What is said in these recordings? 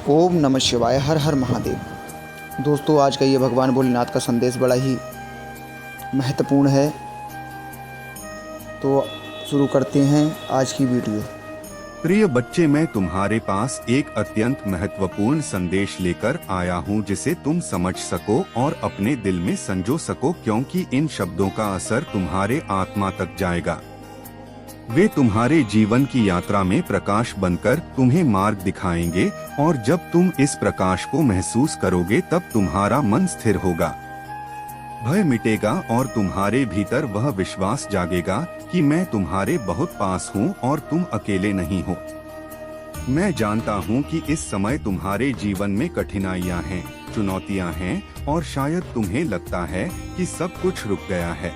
ओम नमः शिवाय। हर हर महादेव। दोस्तों, आज का ये भगवान भोलेनाथ का संदेश बड़ा ही महत्वपूर्ण है, तो शुरू करते हैं आज की वीडियो। प्रिय बच्चे, मैं तुम्हारे पास एक अत्यंत महत्वपूर्ण संदेश लेकर आया हूँ जिसे तुम समझ सको और अपने दिल में संजो सको, क्योंकि इन शब्दों का असर तुम्हारे आत्मा तक जाएगा। वे तुम्हारे जीवन की यात्रा में प्रकाश बनकर तुम्हें मार्ग दिखाएंगे और जब तुम इस प्रकाश को महसूस करोगे तब तुम्हारा मन स्थिर होगा, भय मिटेगा और तुम्हारे भीतर वह विश्वास जागेगा कि मैं तुम्हारे बहुत पास हूँ और तुम अकेले नहीं हो। मैं जानता हूँ कि इस समय तुम्हारे जीवन में कठिनाइयाँ हैं, चुनौतियाँ हैं और शायद तुम्हें लगता है कि सब कुछ रुक गया है।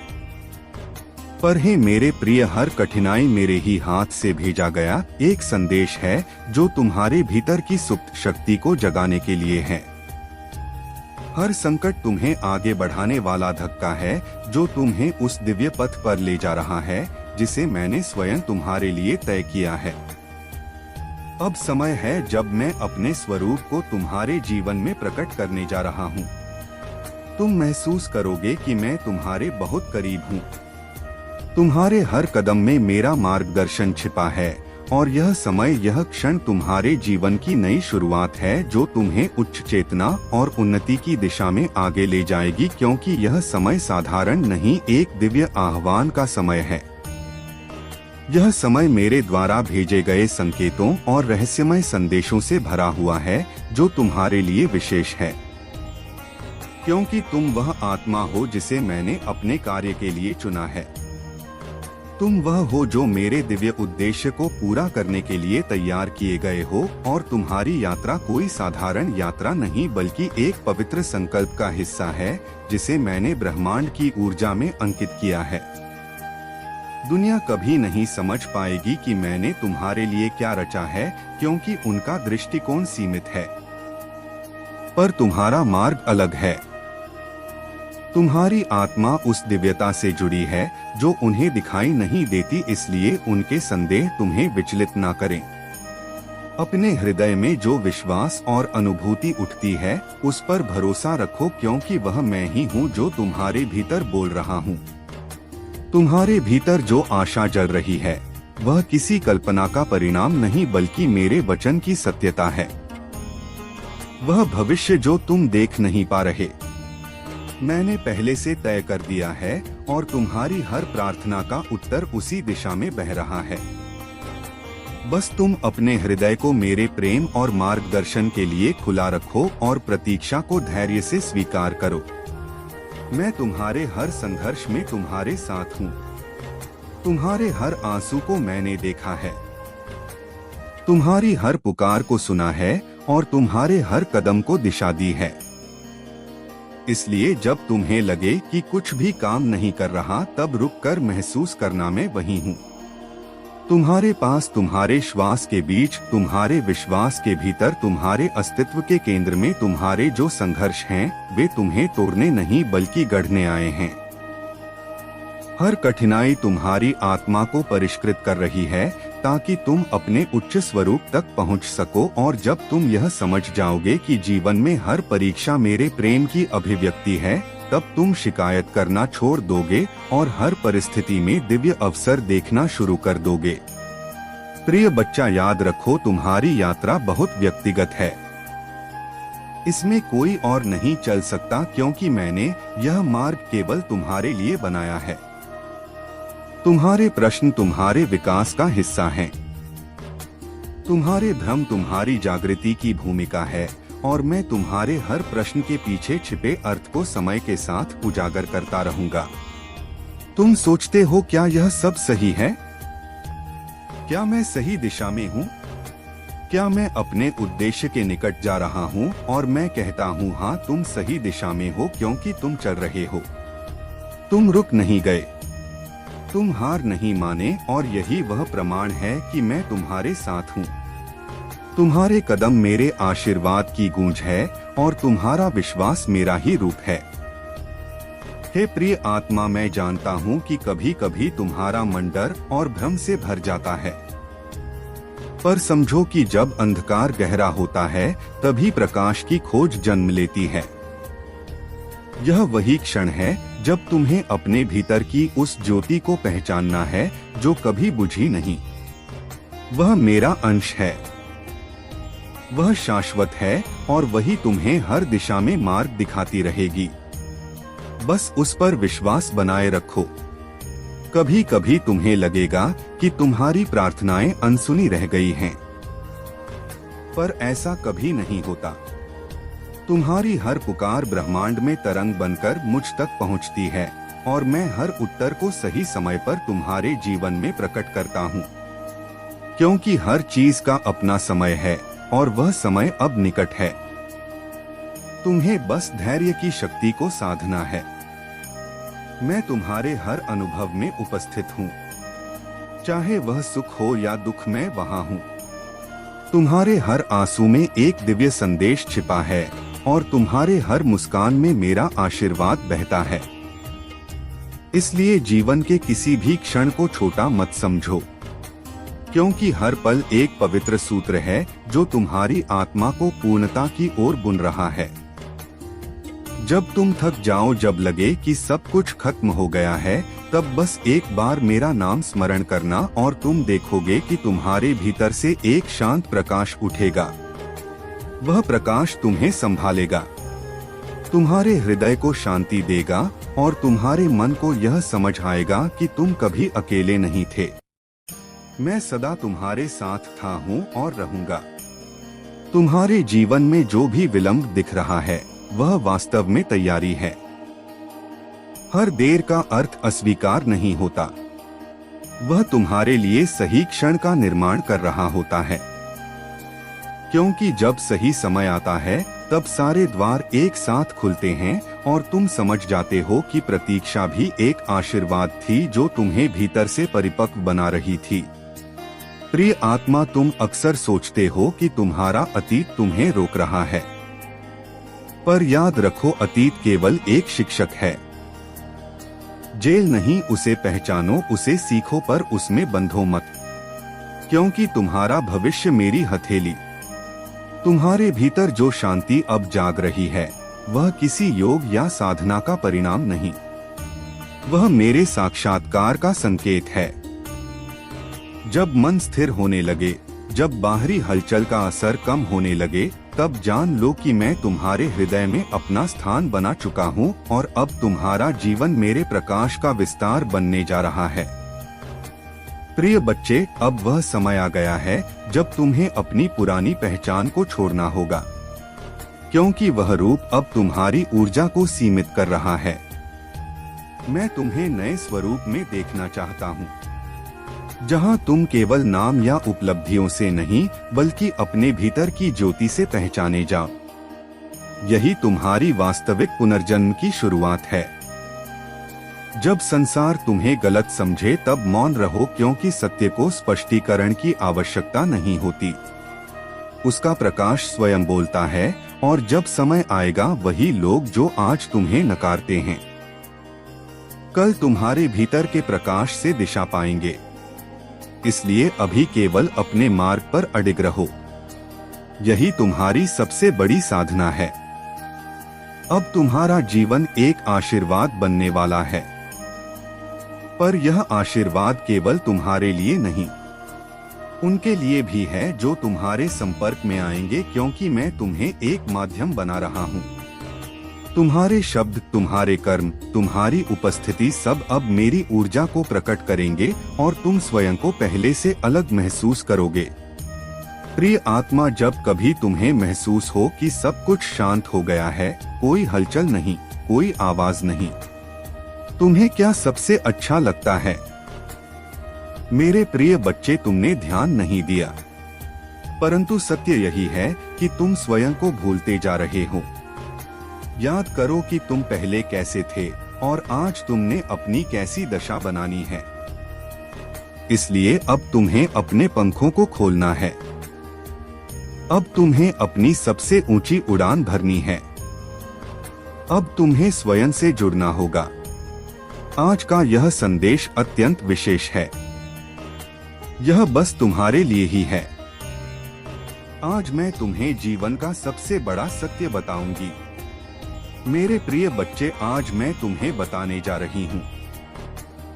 पर हे मेरे प्रिय, हर कठिनाई मेरे ही हाथ से भेजा गया एक संदेश है जो तुम्हारे भीतर की सुप्त शक्ति को जगाने के लिए है। हर संकट तुम्हें आगे बढ़ाने वाला धक्का है जो तुम्हें उस दिव्य पथ पर ले जा रहा है जिसे मैंने स्वयं तुम्हारे लिए तय किया है। अब समय है जब मैं अपने स्वरूप को तुम्हारे जीवन में प्रकट करने जा रहा हूँ। तुम महसूस करोगे कि मैं तुम्हारे बहुत करीब हूँ। तुम्हारे हर कदम में मेरा मार्गदर्शन छिपा है और यह समय, यह क्षण तुम्हारे जीवन की नई शुरुआत है जो तुम्हें उच्च चेतना और उन्नति की दिशा में आगे ले जाएगी, क्योंकि यह समय साधारण नहीं, एक दिव्य आह्वान का समय है। यह समय मेरे द्वारा भेजे गए संकेतों और रहस्यमय संदेशों से भरा हुआ है जो तुम्हारे लिए विशेष है, क्योंकि तुम वह आत्मा हो जिसे मैंने अपने कार्य के लिए चुना है। तुम वह हो जो मेरे दिव्य उद्देश्य को पूरा करने के लिए तैयार किए गए हो और तुम्हारी यात्रा कोई साधारण यात्रा नहीं बल्कि एक पवित्र संकल्प का हिस्सा है जिसे मैंने ब्रह्मांड की ऊर्जा में अंकित किया है। दुनिया कभी नहीं समझ पाएगी कि मैंने तुम्हारे लिए क्या रचा है, क्योंकि उनका दृष्टिकोण सीमित है, पर तुम्हारा मार्ग अलग है। तुम्हारी आत्मा उस दिव्यता से जुड़ी है जो उन्हें दिखाई नहीं देती, इसलिए उनके संदेह तुम्हें विचलित ना करें। अपने हृदय में जो विश्वास और अनुभूति उठती है उस पर भरोसा रखो, क्योंकि वह मैं ही हूँ जो तुम्हारे भीतर बोल रहा हूँ। तुम्हारे भीतर जो आशा जल रही है वह किसी कल्पना का परिणाम नहीं बल्कि मेरे वचन की सत्यता है। वह भविष्य जो तुम देख नहीं पा रहे मैंने पहले से तय कर दिया है और तुम्हारी हर प्रार्थना का उत्तर उसी दिशा में बह रहा है। बस तुम अपने हृदय को मेरे प्रेम और मार्गदर्शन के लिए खुला रखो और प्रतीक्षा को धैर्य से स्वीकार करो। मैं तुम्हारे हर संघर्ष में तुम्हारे साथ हूँ। तुम्हारे हर आंसू को मैंने देखा है, तुम्हारी हर पुकार को सुना है और तुम्हारे हर कदम को दिशा दी है। इसलिए जब तुम्हें लगे कि कुछ भी काम नहीं कर रहा, तब रुककर महसूस करना मैं वही हूँ। तुम्हारे पास, तुम्हारे श्वास के बीच, तुम्हारे विश्वास के भीतर, तुम्हारे अस्तित्व के केंद्र में तुम्हारे जो संघर्ष हैं वे तुम्हें तोड़ने नहीं बल्कि गढ़ने आए हैं। हर कठिनाई तुम्हारी आत्मा को परिष्कृत कर रही है ताकि तुम अपने उच्च स्वरूप तक पहुंच सको, और जब तुम यह समझ जाओगे कि जीवन में हर परीक्षा मेरे प्रेम की अभिव्यक्ति है, तब तुम शिकायत करना छोड़ दोगे और हर परिस्थिति में दिव्य अवसर देखना शुरू कर दोगे। प्रिय बच्चा, याद रखो, तुम्हारी यात्रा बहुत व्यक्तिगत है। इसमें कोई और नहीं चल सकता, क्योंकि मैंने यह मार्ग केवल तुम्हारे लिए बनाया है। तुम्हारे प्रश्न तुम्हारे विकास का हिस्सा हैं। तुम्हारे भ्रम तुम्हारी जागृति की भूमिका है और मैं तुम्हारे हर प्रश्न के पीछे छिपे अर्थ को समय के साथ उजागर करता रहूंगा। तुम सोचते हो, क्या यह सब सही है? क्या मैं सही दिशा में हूँ? क्या मैं अपने उद्देश्य के निकट जा रहा हूँ? और मैं कहता हूँ, हाँ, तुम सही दिशा में हो, क्योंकि तुम चल रहे हो। तुम रुक नहीं गए, तुम हार नहीं माने, और यही वह प्रमाण है कि मैं तुम्हारे साथ हूँ। तुम्हारे कदम मेरे आशीर्वाद की गूंज है और तुम्हारा विश्वास मेरा ही रूप है। हे प्रिय आत्मा, मैं जानता हूँ कि कभी कभी तुम्हारा मन डर और भ्रम से भर जाता है। पर समझो कि जब अंधकार गहरा होता है तभी प्रकाश की खोज जन्म लेती है। यह वही क्षण है जब तुम्हें अपने भीतर की उस ज्योति को पहचानना है जो कभी बुझी नहीं। वह मेरा अंश है, वह शाश्वत है और वही तुम्हें हर दिशा में मार्ग दिखाती रहेगी। बस उस पर विश्वास बनाए रखो। कभी कभी तुम्हें लगेगा कि तुम्हारी प्रार्थनाएं अनसुनी रह गई हैं, पर ऐसा कभी नहीं होता। तुम्हारी हर पुकार ब्रह्मांड में तरंग बनकर मुझ तक पहुंचती है और मैं हर उत्तर को सही समय पर तुम्हारे जीवन में प्रकट करता हूं, क्योंकि हर चीज का अपना समय है और वह समय अब निकट है। तुम्हें बस धैर्य की शक्ति को साधना है। मैं तुम्हारे हर अनुभव में उपस्थित हूँ, चाहे वह सुख हो या दुख, मैं वहाँ हूँ। तुम्हारे हर आंसू में एक दिव्य संदेश छिपा है और तुम्हारे हर मुस्कान में मेरा आशीर्वाद बहता है। इसलिए जीवन के किसी भी क्षण को छोटा मत समझो, क्योंकि हर पल एक पवित्र सूत्र है जो तुम्हारी आत्मा को पूर्णता की ओर बुन रहा है। जब तुम थक जाओ, जब लगे कि सब कुछ खत्म हो गया है, तब बस एक बार मेरा नाम स्मरण करना और तुम देखोगे कि तुम्हारे भीतर से एक शांत प्रकाश उठेगा। वह प्रकाश तुम्हें संभालेगा, तुम्हारे हृदय को शांति देगा और तुम्हारे मन को यह समझ आएगा कि तुम कभी अकेले नहीं थे। मैं सदा तुम्हारे साथ था हूँ और रहूंगा। तुम्हारे जीवन में जो भी विलंब दिख रहा है वह वास्तव में तैयारी है। हर देर का अर्थ अस्वीकार नहीं होता, वह तुम्हारे लिए सही क्षण का निर्माण कर रहा होता है। क्योंकि जब सही समय आता है तब सारे द्वार एक साथ खुलते हैं और तुम समझ जाते हो कि प्रतीक्षा भी एक आशीर्वाद थी जो तुम्हें भीतर से परिपक्व बना रही थी। प्रिय आत्मा, तुम अक्सर सोचते हो कि तुम्हारा अतीत तुम्हें रोक रहा है, पर याद रखो अतीत केवल एक शिक्षक है। जेल नहीं, उसे पहचानो, उसे सीखो, पर उसमें बंधो मत, क्योंकि तुम्हारा भविष्य मेरी हथेली। तुम्हारे भीतर जो शांति अब जाग रही है वह किसी योग या साधना का परिणाम नहीं, वह मेरे साक्षात्कार का संकेत है। जब मन स्थिर होने लगे, जब बाहरी हलचल का असर कम होने लगे, तब जान लो कि मैं तुम्हारे हृदय में अपना स्थान बना चुका हूँ और अब तुम्हारा जीवन मेरे प्रकाश का विस्तार बनने जा रहा है। प्रिय बच्चे, अब वह समय आ गया है जब तुम्हें अपनी पुरानी पहचान को छोड़ना होगा, क्योंकि वह रूप अब तुम्हारी ऊर्जा को सीमित कर रहा है। मैं तुम्हें नए स्वरूप में देखना चाहता हूँ, जहाँ तुम केवल नाम या उपलब्धियों से नहीं बल्कि अपने भीतर की ज्योति से पहचाने जाओ। यही तुम्हारी वास्तविक पुनर्जन्म की शुरुआत है। जब संसार तुम्हें गलत समझे तब मौन रहो, क्योंकि सत्य को स्पष्टीकरण की आवश्यकता नहीं होती, उसका प्रकाश स्वयं बोलता है। और जब समय आएगा वही लोग जो आज तुम्हें नकारते हैं कल तुम्हारे भीतर के प्रकाश से दिशा पाएंगे। इसलिए अभी केवल अपने मार्ग पर अडिग रहो, यही तुम्हारी सबसे बड़ी साधना है। अब तुम्हारा जीवन एक आशीर्वाद बनने वाला है, पर यह आशीर्वाद केवल तुम्हारे लिए नहीं, उनके लिए भी है जो तुम्हारे संपर्क में आएंगे, क्योंकि मैं तुम्हें एक माध्यम बना रहा हूँ। तुम्हारे शब्द, तुम्हारे कर्म, तुम्हारी उपस्थिति सब अब मेरी ऊर्जा को प्रकट करेंगे और तुम स्वयं को पहले से अलग महसूस करोगे। प्रिय आत्मा, जब कभी तुम्हें महसूस हो कि सब कुछ शांत हो गया है, कोई हलचल नहीं, कोई आवाज नहीं, तुम्हें क्या सबसे अच्छा लगता है? मेरे प्रिय बच्चे, तुमने ध्यान नहीं दिया, परंतु सत्य यही है कि तुम स्वयं को भूलते जा रहे हो। याद करो कि तुम पहले कैसे थे और आज तुमने अपनी कैसी दशा बनानी है। इसलिए अब तुम्हें अपने पंखों को खोलना है, अब तुम्हें अपनी सबसे ऊंची उड़ान भरनी है, अब तुम्हें स्वयं से जुड़ना होगा। आज का यह संदेश अत्यंत विशेष है, यह बस तुम्हारे लिए ही है। आज मैं तुम्हें जीवन का सबसे बड़ा सत्य बताऊंगी। मेरे प्रिय बच्चे, आज मैं तुम्हें बताने जा रही हूँ।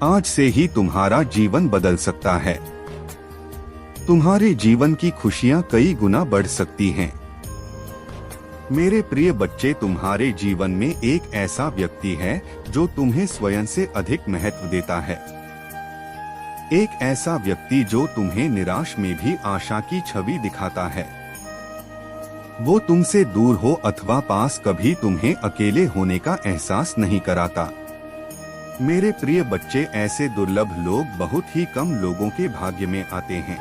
आज से ही तुम्हारा जीवन बदल सकता है। तुम्हारे जीवन की खुशियाँ कई गुना बढ़ सकती हैं। मेरे प्रिय बच्चे, तुम्हारे जीवन में एक ऐसा व्यक्ति है जो तुम्हें स्वयं से अधिक महत्व देता है। एक ऐसा व्यक्ति जो तुम्हें निराश में भी आशा की छवि दिखाता है। वो तुमसे दूर हो अथवा पास, कभी तुम्हें अकेले होने का एहसास नहीं कराता। मेरे प्रिय बच्चे, ऐसे दुर्लभ लोग बहुत ही कम लोगों के भाग्य में आते हैं।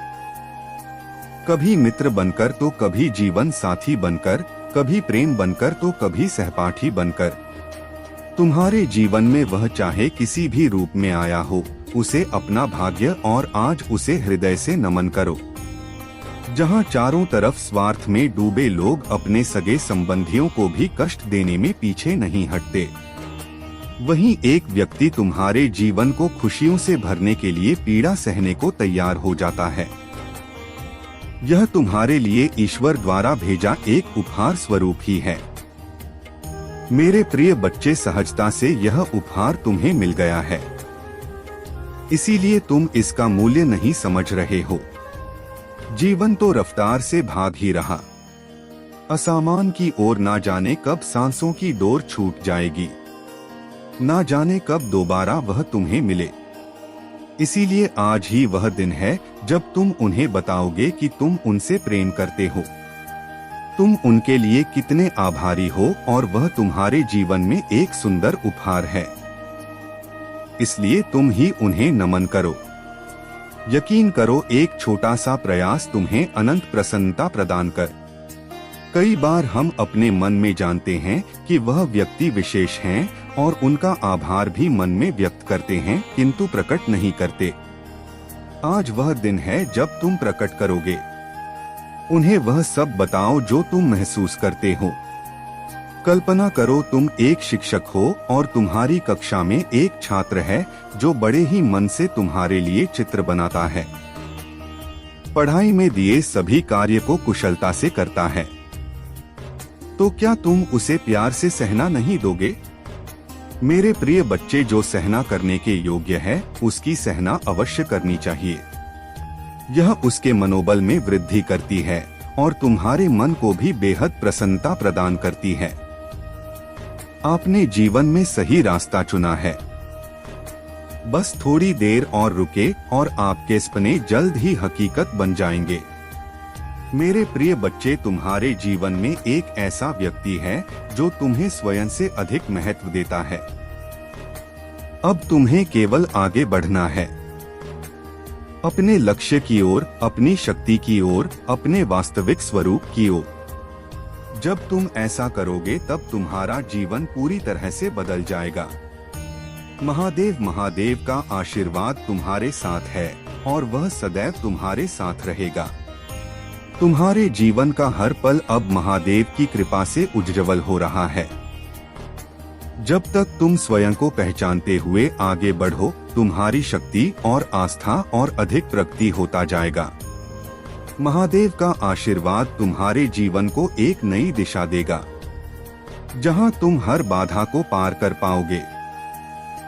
कभी मित्र बनकर तो कभी जीवन साथी बनकर, कभी प्रेम बनकर तो कभी सहपाठी बनकर। तुम्हारे जीवन में वह चाहे किसी भी रूप में आया हो, उसे अपना भाग्य और आज उसे हृदय से नमन करो। जहां चारों तरफ स्वार्थ में डूबे लोग अपने सगे संबंधियों को भी कष्ट देने में पीछे नहीं हटते, वहीं एक व्यक्ति तुम्हारे जीवन को खुशियों से भरने के लिए पीड़ा सहने को तैयार हो जाता है। यह तुम्हारे लिए ईश्वर द्वारा भेजा एक उपहार स्वरूप ही है। मेरे प्रिय बच्चे, सहजता से यह उपहार तुम्हें मिल गया है, इसीलिए तुम इसका मूल्य नहीं समझ रहे हो। जीवन तो रफ्तार से भाग ही रहा। असामान की ओर ना जाने कब सांसों की डोर छूट जाएगी, ना जाने कब दोबारा वह तुम्हें मिले। इसीलिए आज ही वह दिन है जब तुम उन्हें बताओगे कि तुम उनसे प्रेम करते हो, तुम उनके लिए कितने आभारी हो और वह तुम्हारे जीवन में एक सुंदर उपहार है। इसलिए तुम ही उन्हें नमन करो। यकीन करो, एक छोटा सा प्रयास तुम्हें अनंत प्रसन्नता प्रदान कर। कई बार हम अपने मन में जानते हैं कि वह व्यक्ति विशेष हैं और उनका आभार भी मन में व्यक्त करते हैं, किंतु प्रकट नहीं करते। आज वह दिन है जब तुम प्रकट करोगे। उन्हें वह सब बताओ जो तुम महसूस करते हो। कल्पना करो, तुम एक शिक्षक हो और तुम्हारी कक्षा में एक छात्र है जो बड़े ही मन से तुम्हारे लिए चित्र बनाता है, पढ़ाई में दिए सभी कार्य को कुशलता से करता है। तो क्या तुम उसे प्यार से सहना नहीं दोगे? मेरे प्रिय बच्चे, जो सहना करने के योग्य है उसकी सहना अवश्य करनी चाहिए। यह उसके मनोबल में वृद्धि करती है और तुम्हारे मन को भी बेहद प्रसन्नता प्रदान करती है। आपने जीवन में सही रास्ता चुना है। बस थोड़ी देर और रुके और आपके सपने जल्द ही हकीकत बन जाएंगे। मेरे प्रिय बच्चे, तुम्हारे जीवन में एक ऐसा व्यक्ति है जो तुम्हें स्वयं से अधिक महत्व देता है। अब तुम्हें केवल आगे बढ़ना है, अपने लक्ष्य की ओर, अपनी शक्ति की ओर, अपने वास्तविक स्वरूप की ओर। जब तुम ऐसा करोगे तब तुम्हारा जीवन पूरी तरह से बदल जाएगा। महादेव का आशीर्वाद तुम्हारे साथ है और वह सदैव तुम्हारे साथ रहेगा। तुम्हारे जीवन का हर पल अब महादेव की कृपा से उज्जवल हो रहा है। जब तक तुम स्वयं को पहचानते हुए आगे बढ़ो, तुम्हारी शक्ति और आस्था और अधिक प्रगति होता जाएगा। महादेव का आशीर्वाद तुम्हारे जीवन को एक नई दिशा देगा, जहां तुम हर बाधा को पार कर पाओगे।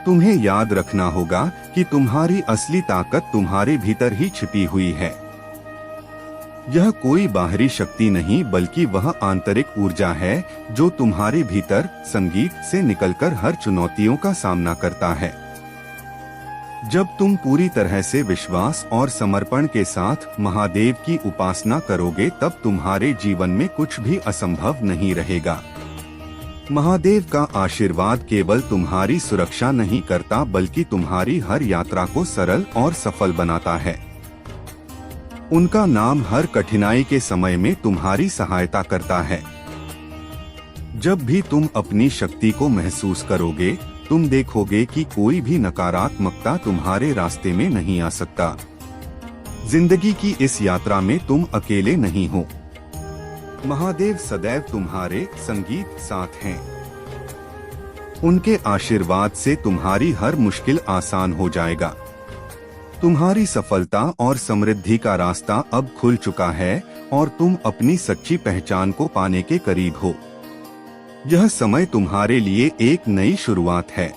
तुम्हें याद रखना होगा कि तुम्हारी असली ताकत तुम्हारे भीतर ही छिपी हुई है। यह कोई बाहरी शक्ति नहीं बल्कि वह आंतरिक ऊर्जा है जो तुम्हारे भीतर संगीत से निकलकर हर चुनौतियों का सामना करता है। जब तुम पूरी तरह से विश्वास और समर्पण के साथ महादेव की उपासना करोगे तब तुम्हारे जीवन में कुछ भी असंभव नहीं रहेगा। महादेव का आशीर्वाद केवल तुम्हारी सुरक्षा नहीं करता बल्कि तुम्हारी हर यात्रा को सरल और सफल बनाता है। उनका नाम हर कठिनाई के समय में तुम्हारी सहायता करता है। जब भी तुम अपनी शक्ति को महसूस करोगे, तुम देखोगे कि कोई भी नकारात्मकता तुम्हारे रास्ते में नहीं आ सकता। जिंदगी की इस यात्रा में तुम अकेले नहीं हो। महादेव सदैव तुम्हारे संगीत साथ हैं। उनके आशीर्वाद से तुम्हारी हर मुश्किल आसान हो जाएगा। तुम्हारी सफलता और समृद्धि का रास्ता अब खुल चुका है और तुम अपनी सच्ची पहचान को पाने के करीब हो। यह समय तुम्हारे लिए एक नई शुरुआत है,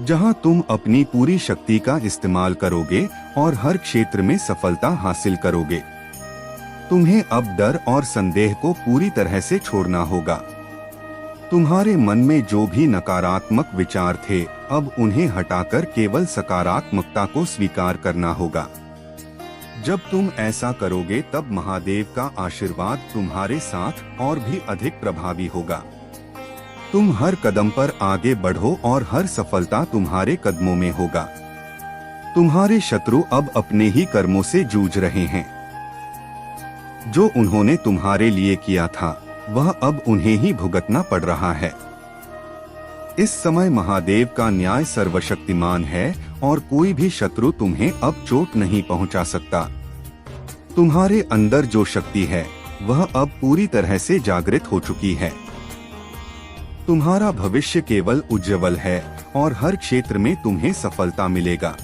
जहां तुम अपनी पूरी शक्ति का इस्तेमाल करोगे और हर क्षेत्र में सफलता हासिल करोगे। तुम्हें अब डर और संदेह को पूरी तरह से छोड़ना होगा। तुम्हारे मन में जो भी नकारात्मक विचार थे, अब उन्हें हटाकर केवल सकारात्मकता को स्वीकार करना होगा। जब तुम ऐसा करोगे तब महादेव का आशीर्वाद तुम्हारे साथ और भी अधिक प्रभावी होगा। तुम हर कदम पर आगे बढ़ो और हर सफलता तुम्हारे कदमों में होगा। तुम्हारे शत्रु अब अपने ही कर्मों से जूझ रहे हैं। जो उन्होंने तुम्हारे लिए किया था वह अब उन्हें ही भुगतना पड़ रहा है। इस समय महादेव का न्याय सर्वशक्तिमान है और कोई भी शत्रु तुम्हें अब चोट नहीं पहुंचा सकता। तुम्हारे अंदर जो शक्ति है वह अब पूरी तरह से जागृत हो चुकी है। तुम्हारा भविष्य केवल उज्जवल है और हर क्षेत्र में तुम्हें सफलता मिलेगा।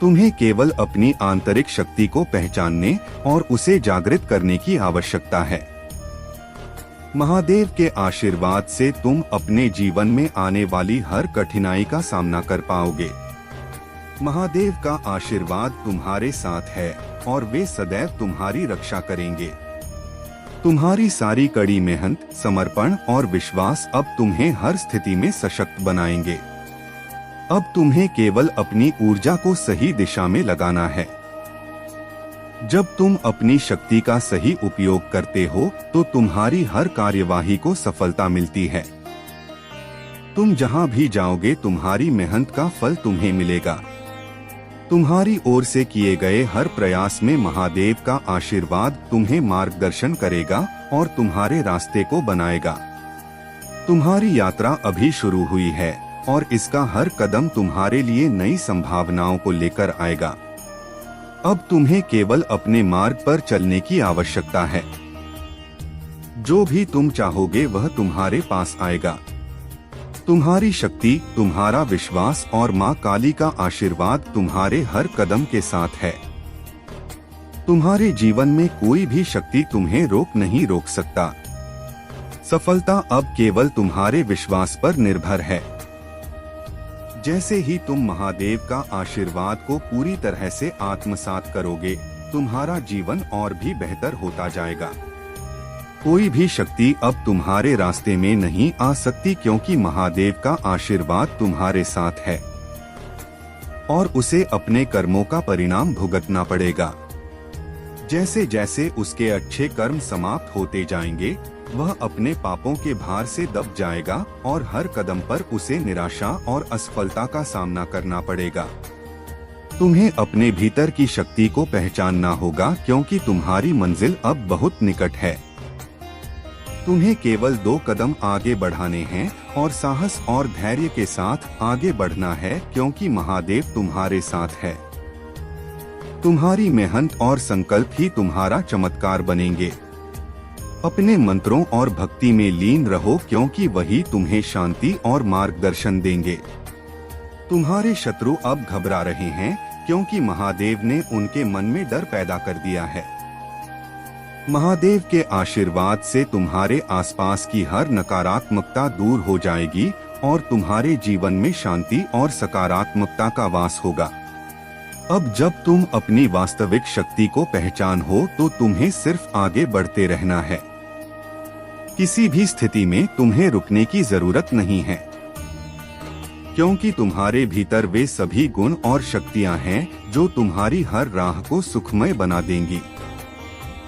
तुम्हें केवल अपनी आंतरिक शक्ति को पहचानने और उसे जागृत करने की आवश्यकता है। महादेव के आशीर्वाद से तुम अपने जीवन में आने वाली हर कठिनाई का सामना कर पाओगे। महादेव का आशीर्वाद तुम्हारे साथ है और वे सदैव तुम्हारी रक्षा करेंगे। तुम्हारी सारी कड़ी मेहनत, समर्पण और विश्वास अब तुम्हें हर स्थिति में सशक्त बनाएंगे। अब तुम्हें केवल अपनी ऊर्जा को सही दिशा में लगाना है। जब तुम अपनी शक्ति का सही उपयोग करते हो तो तुम्हारी हर कार्यवाही को सफलता मिलती है। तुम जहां भी जाओगे तुम्हारी मेहनत का फल तुम्हें मिलेगा। तुम्हारी ओर से किए गए हर प्रयास में महादेव का आशीर्वाद तुम्हें मार्गदर्शन करेगा और तुम्हारे रास्ते को बनाएगा। तुम्हारी यात्रा अभी शुरू हुई है और इसका हर कदम तुम्हारे लिए नई संभावनाओं को लेकर आएगा। अब तुम्हें केवल अपने मार्ग पर चलने की आवश्यकता है। जो भी तुम चाहोगे वह तुम्हारे पास आएगा। तुम्हारी शक्ति, तुम्हारा विश्वास और माँ काली का आशीर्वाद तुम्हारे हर कदम के साथ है। तुम्हारे जीवन में कोई भी शक्ति तुम्हें रोक सकता। सफलता अब केवल तुम्हारे विश्वास पर निर्भर है। जैसे ही तुम महादेव का आशीर्वाद को पूरी तरह से आत्मसात करोगे, तुम्हारा जीवन और भी बेहतर होता जाएगा। कोई भी शक्ति अब तुम्हारे रास्ते में नहीं आ सकती, क्योंकि महादेव का आशीर्वाद तुम्हारे साथ है और उसे अपने कर्मों का परिणाम भुगतना पड़ेगा। जैसे जैसे उसके अच्छे कर्म समाप्त होते जाएंगे, वह अपने पापों के भार से दब जाएगा और हर कदम पर उसे निराशा और असफलता का सामना करना पड़ेगा। तुम्हें अपने भीतर की शक्ति को पहचानना होगा, क्योंकि तुम्हारी मंजिल अब बहुत निकट है। तुम्हें केवल 2 कदम आगे बढ़ाने हैं और साहस और धैर्य के साथ आगे बढ़ना है, क्योंकि महादेव तुम्हारे साथ है। तुम्हारी मेहनत और संकल्प ही तुम्हारा चमत्कार बनेंगे। अपने मंत्रों और भक्ति में लीन रहो, क्योंकि वही तुम्हें शांति और मार्गदर्शन देंगे। तुम्हारे शत्रु अब घबरा रहे हैं, क्योंकि महादेव ने उनके मन में डर पैदा कर दिया है। महादेव के आशीर्वाद से तुम्हारे आसपास की हर नकारात्मकता दूर हो जाएगी और तुम्हारे जीवन में शांति और सकारात्मकता का वास होगा। अब जब तुम अपनी वास्तविक शक्ति को पहचान हो तो तुम्हें सिर्फ आगे बढ़ते रहना है। किसी भी स्थिति में तुम्हें रुकने की जरूरत नहीं है, क्योंकि तुम्हारे भीतर वे सभी गुण और शक्तियां हैं जो तुम्हारी हर राह को सुखमय बना देंगी।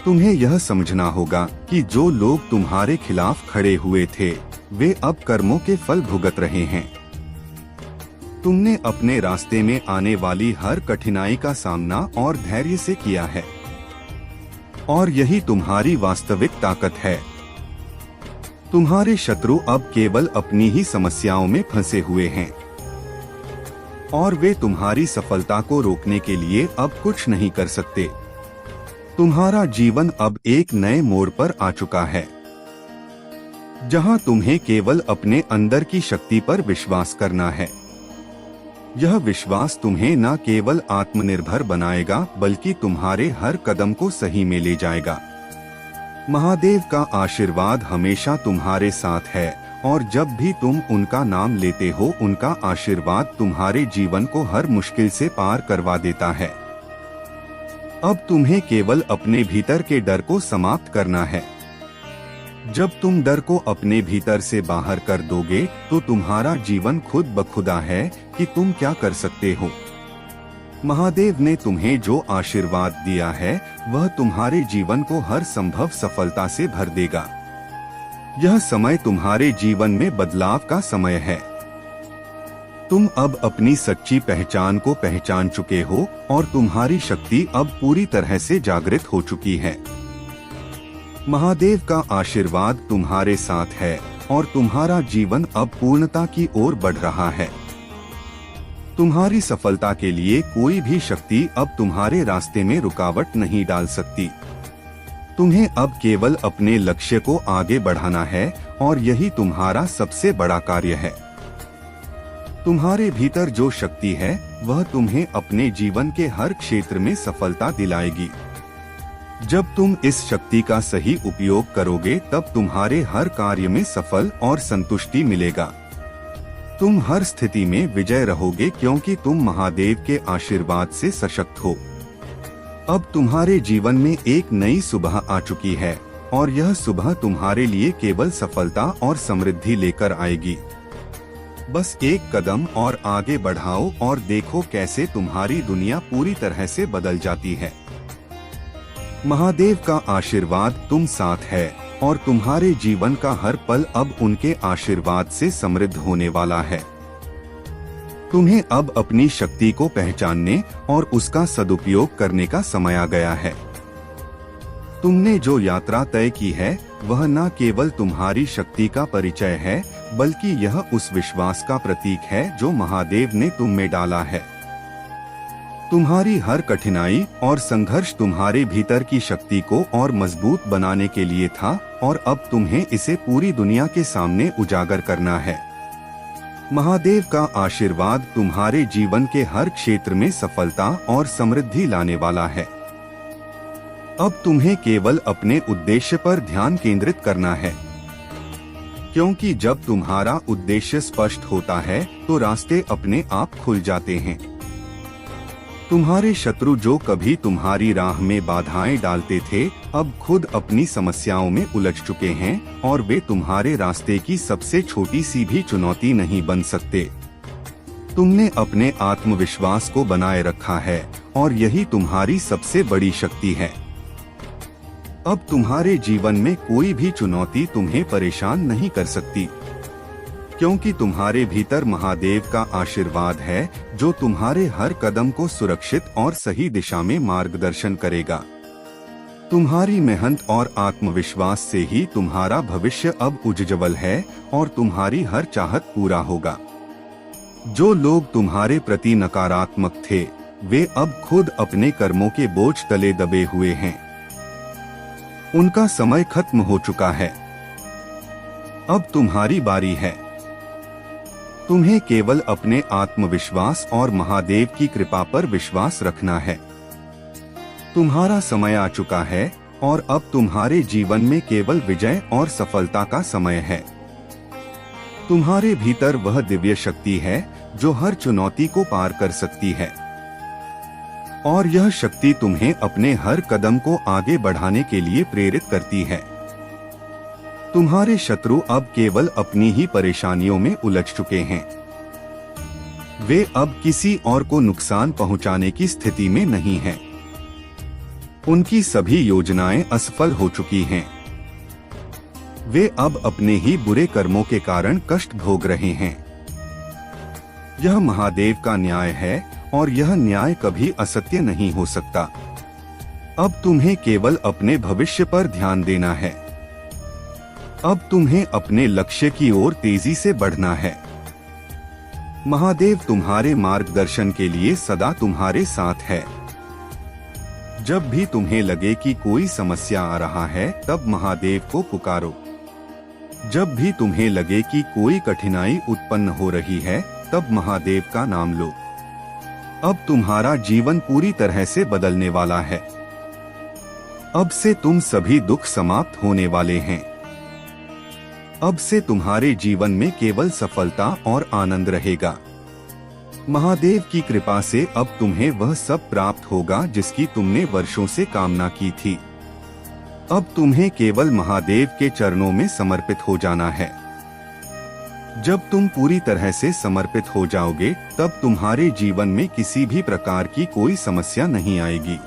तुम्हें यह समझना होगा कि जो लोग तुम्हारे खिलाफ खड़े हुए थे, वे अब कर्मों के फल भुगत रहे हैं। तुमने अपने रास्ते में आने वाली हर कठिनाई का सामना और धैर्य से किया है, और यही तुम्हारी वास्तविक ताकत है। तुम्हारे शत्रु अब केवल अपनी ही समस्याओं में फंसे हुए हैं और वे तुम्हारी सफलता को रोकने के लिए अब कुछ नहीं कर सकते। तुम्हारा जीवन अब एक नए मोड़ पर आ चुका है, जहां तुम्हें केवल अपने अंदर की शक्ति पर विश्वास करना है। यह विश्वास तुम्हें न केवल आत्मनिर्भर बनाएगा बल्कि तुम्हारे हर कदम को सही में ले जाएगा। महादेव का आशीर्वाद हमेशा तुम्हारे साथ है और जब भी तुम उनका नाम लेते हो उनका आशीर्वाद तुम्हारे जीवन को हर मुश्किल से पार करवा देता है। अब तुम्हें केवल अपने भीतर के डर को समाप्त करना है। जब तुम डर को अपने भीतर से बाहर कर दोगे तो तुम्हारा जीवन खुद ब खुदा है कि तुम क्या कर सकते हो। महादेव ने तुम्हें जो आशीर्वाद दिया है वह तुम्हारे जीवन को हर संभव सफलता से भर देगा। यह समय तुम्हारे जीवन में बदलाव का समय है। तुम अब अपनी सच्ची पहचान को पहचान चुके हो और तुम्हारी शक्ति अब पूरी तरह से जागृत हो चुकी है। महादेव का आशीर्वाद तुम्हारे साथ है और तुम्हारा जीवन अब पूर्णता की ओर बढ़ रहा है। तुम्हारी सफलता के लिए कोई भी शक्ति अब तुम्हारे रास्ते में रुकावट नहीं डाल सकती। तुम्हें अब केवल अपने लक्ष्य को आगे बढ़ाना है और यही तुम्हारा सबसे बड़ा कार्य है। तुम्हारे भीतर जो शक्ति है वह तुम्हें अपने जीवन के हर क्षेत्र में सफलता दिलाएगी। जब तुम इस शक्ति का सही उपयोग करोगे तब तुम्हारे हर कार्य में सफल और संतुष्टि मिलेगा। तुम हर स्थिति में विजय रहोगे क्योंकि तुम महादेव के आशीर्वाद से सशक्त हो। अब तुम्हारे जीवन में एक नई सुबह आ चुकी है और यह सुबह तुम्हारे लिए केवल सफलता और समृद्धि लेकर आएगी। बस एक कदम और आगे बढ़ाओ और देखो कैसे तुम्हारी दुनिया पूरी तरह से बदल जाती है। महादेव का आशीर्वाद तुम साथ है और तुम्हारे जीवन का हर पल अब उनके आशीर्वाद से समृद्ध होने वाला है। तुम्हें अब अपनी शक्ति को पहचानने और उसका सदुपयोग करने का समय आ गया है। तुमने जो यात्रा तय की है वह न केवल तुम्हारी शक्ति का परिचय है बल्कि यह उस विश्वास का प्रतीक है जो महादेव ने तुम में डाला है। तुम्हारी हर कठिनाई और संघर्ष तुम्हारे भीतर की शक्ति को और मजबूत बनाने के लिए था और अब तुम्हें इसे पूरी दुनिया के सामने उजागर करना है। महादेव का आशीर्वाद तुम्हारे जीवन के हर क्षेत्र में सफलता और समृद्धि लाने वाला है। अब तुम्हें केवल अपने उद्देश्य पर ध्यान केंद्रित करना है, क्योंकि जब तुम्हारा उद्देश्य स्पष्ट होता है तो रास्ते अपने आप खुल जाते हैं। तुम्हारे शत्रु जो कभी तुम्हारी राह में बाधाएं डालते थे अब खुद अपनी समस्याओं में उलझ चुके हैं और वे तुम्हारे रास्ते की सबसे छोटी सी भी चुनौती नहीं बन सकते। तुमने अपने आत्मविश्वास को बनाए रखा है और यही तुम्हारी सबसे बड़ी शक्ति है। अब तुम्हारे जीवन में कोई भी चुनौती तुम्हें परेशान नहीं कर सकती, क्योंकि तुम्हारे भीतर महादेव का आशीर्वाद है जो तुम्हारे हर कदम को सुरक्षित और सही दिशा में मार्गदर्शन करेगा। तुम्हारी मेहनत और आत्मविश्वास से ही तुम्हारा भविष्य अब उज्ज्वल है और तुम्हारी हर चाहत पूरा होगा। जो लोग तुम्हारे प्रति नकारात्मक थे वे अब खुद अपने कर्मों के बोझ तले दबे हुए हैं। उनका समय खत्म हो चुका है। अब तुम्हारी बारी है। तुम्हें केवल अपने आत्मविश्वास और महादेव की कृपा पर विश्वास रखना है। तुम्हारा समय आ चुका है और अब तुम्हारे जीवन में केवल विजय और सफलता का समय है। तुम्हारे भीतर वह दिव्य शक्ति है जो हर चुनौती को पार कर सकती है और यह शक्ति तुम्हें अपने हर कदम को आगे बढ़ाने के लिए प्रेरित करती है। तुम्हारे शत्रु अब केवल अपनी ही परेशानियों में उलझ चुके हैं। वे अब किसी और को नुकसान पहुंचाने की स्थिति में नहीं हैं। उनकी सभी योजनाएं असफल हो चुकी हैं। वे अब अपने ही बुरे कर्मों के कारण कष्ट भोग रहे हैं। यह महादेव का न्याय है और यह न्याय कभी असत्य नहीं हो सकता। अब तुम्हें केवल अपने भविष्य पर ध्यान देना है। अब तुम्हें अपने लक्ष्य की ओर तेजी से बढ़ना है। महादेव तुम्हारे मार्गदर्शन के लिए सदा तुम्हारे साथ है। जब भी तुम्हें लगे कि कोई समस्या आ रहा है तब महादेव को पुकारो। जब भी तुम्हें लगे कि कोई कठिनाई उत्पन्न हो रही है तब महादेव का नाम लो। अब तुम्हारा जीवन पूरी तरह से बदलने वाला है। अब से तुम सभी दुख समाप्त होने वाले हैं। अब से तुम्हारे जीवन में केवल सफलता और आनंद रहेगा। महादेव की कृपा से अब तुम्हें वह सब प्राप्त होगा जिसकी तुमने वर्षों से कामना की थी। अब तुम्हें केवल महादेव के चरणों में समर्पित हो जाना है। जब तुम पूरी तरह से समर्पित हो जाओगे तब तुम्हारे जीवन में किसी भी प्रकार की कोई समस्या नहीं आएगी।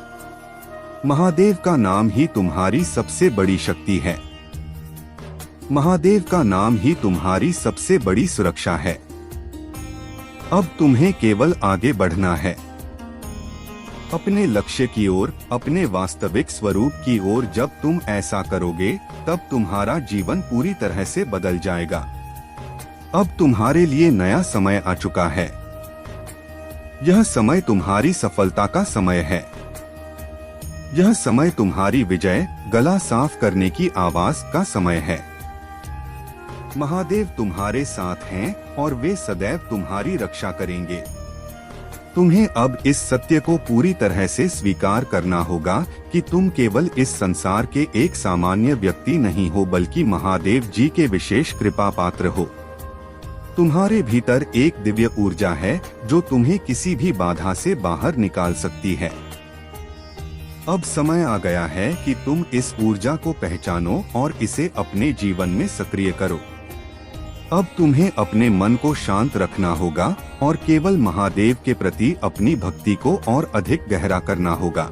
महादेव का नाम ही तुम्हारी सबसे बड़ी शक्ति है। महादेव का नाम ही तुम्हारी सबसे बड़ी सुरक्षा है। अब तुम्हें केवल आगे बढ़ना है, अपने लक्ष्य की ओर, अपने वास्तविक स्वरूप की ओर। जब तुम ऐसा करोगे तब तुम्हारा जीवन पूरी तरह से बदल जाएगा। अब तुम्हारे लिए नया समय आ चुका है। यह समय तुम्हारी सफलता का समय है। यह समय तुम्हारी विजय, गला साफ करने की आवाज का समय है। महादेव तुम्हारे साथ हैं और वे सदैव तुम्हारी रक्षा करेंगे। तुम्हें अब इस सत्य को पूरी तरह से स्वीकार करना होगा कि तुम केवल इस संसार के एक सामान्य व्यक्ति नहीं हो, बल्कि महादेव जी के विशेष कृपा पात्र हो। तुम्हारे भीतर एक दिव्य ऊर्जा है जो तुम्हें किसी भी बाधा से बाहर निकाल सकती है। अब समय आ गया है कि तुम इस ऊर्जा को पहचानो और इसे अपने जीवन में सक्रिय करो। अब तुम्हें अपने मन को शांत रखना होगा और केवल महादेव के प्रति अपनी भक्ति को और अधिक गहरा करना होगा।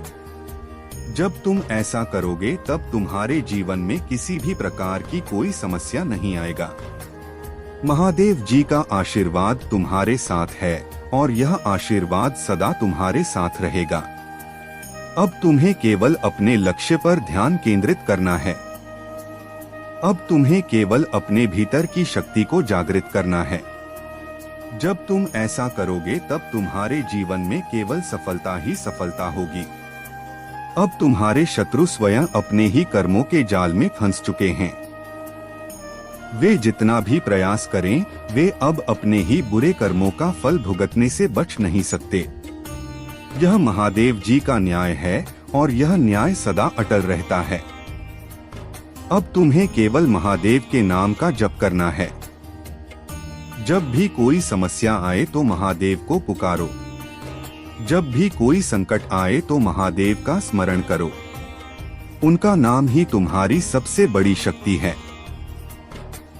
जब तुम ऐसा करोगे तब तुम्हारे जीवन में किसी भी प्रकार की कोई समस्या नहीं आएगा। महादेव जी का आशीर्वाद तुम्हारे साथ है और यह आशीर्वाद सदा तुम्हारे साथ रहेगा। अब तुम्हें केवल अपने लक्ष्य पर ध्यान केंद्रित करना है। अब तुम्हें केवल अपने भीतर की शक्ति को जागृत करना है। जब तुम ऐसा करोगे तब तुम्हारे जीवन में केवल सफलता ही सफलता होगी। अब तुम्हारे शत्रु स्वयं अपने ही कर्मों के जाल में फंस चुके हैं। वे जितना भी प्रयास करें, वे अब अपने ही बुरे कर्मों का फल भुगतने से बच नहीं सकते। यह महादेव जी का न्याय है और यह न्याय सदा अटल रहता है। अब तुम्हें केवल महादेव के नाम का जप करना है। जब भी कोई समस्या आए तो महादेव को पुकारो। जब भी कोई संकट आए तो महादेव का स्मरण करो। उनका नाम ही तुम्हारी सबसे बड़ी शक्ति है।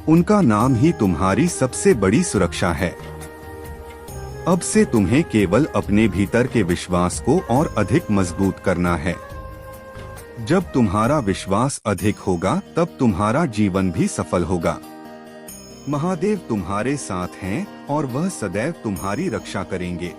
उनका नाम ही तुम्हारी सबसे बड़ी सुरक्षा है। अब से तुम्हें केवल अपने भीतर के विश्वास को और अधिक मजबूत करना है। जब तुम्हारा विश्वास अधिक होगा तब तुम्हारा जीवन भी सफल होगा। महादेव तुम्हारे साथ हैं और वह सदैव तुम्हारी रक्षा करेंगे।